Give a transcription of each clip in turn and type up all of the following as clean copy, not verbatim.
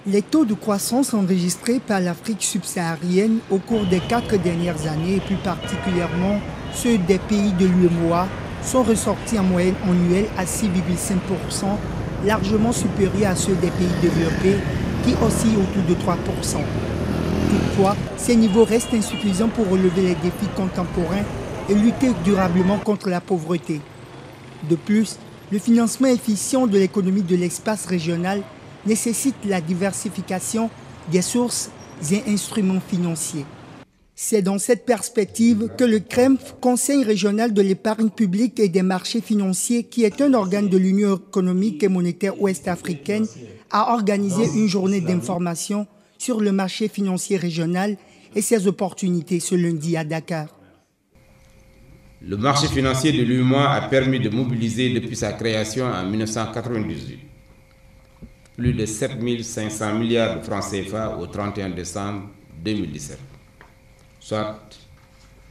Les taux de croissance enregistrés par l'Afrique subsaharienne au cours des 4 dernières années, et plus particulièrement ceux des pays de l'UEMOA, sont ressortis en moyenne annuelle à 6,5%, largement supérieurs à ceux des pays développés qui oscillent autour de 3%. Toutefois, ces niveaux restent insuffisants pour relever les défis contemporains et lutter durablement contre la pauvreté. De plus, le financement efficient de l'économie de l'espace régional nécessite la diversification des sources et instruments financiers. C'est dans cette perspective que le CREMF, Conseil régional de l'épargne publique et des marchés financiers, qui est un organe de l'Union économique et monétaire ouest-africaine, a organisé une journée d'information sur le marché financier régional et ses opportunités ce lundi à Dakar. Le marché financier de l'UEMOA a permis de mobiliser depuis sa création en 1998 plus de 7 500 milliards de francs CFA au 31 décembre 2017, soit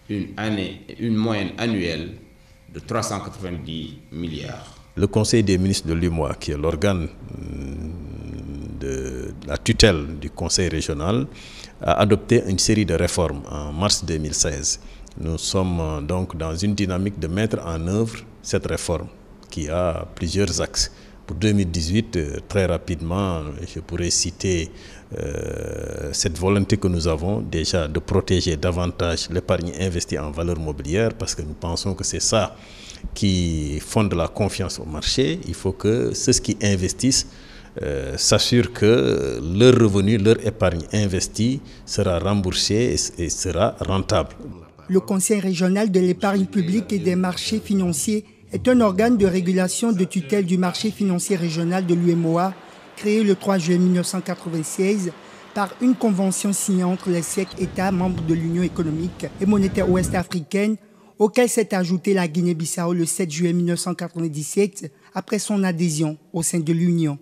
une moyenne annuelle de 390 milliards. Le Conseil des ministres de l'UEMOA, qui est l'organe de la tutelle du Conseil régional, a adopté une série de réformes en mars 2016. Nous sommes donc dans une dynamique de mettre en œuvre cette réforme qui a plusieurs axes. Pour 2018, très rapidement, je pourrais citer cette volonté que nous avons déjà de protéger davantage l'épargne investie en valeur mobilière, parce que nous pensons que c'est ça qui fonde la confiance au marché. Il faut que ceux qui investissent s'assurent que leur revenu, leur épargne investie sera remboursée et sera rentable. Le Conseil régional de l'épargne publique et des marchés financiers est un organe de régulation de tutelle du marché financier régional de l'UEMOA, créé le 3 juillet 1996 par une convention signée entre les 5 États membres de l'Union économique et monétaire ouest-africaine, auquel s'est ajoutée la Guinée-Bissau le 7 juillet 1997 après son adhésion au sein de l'Union.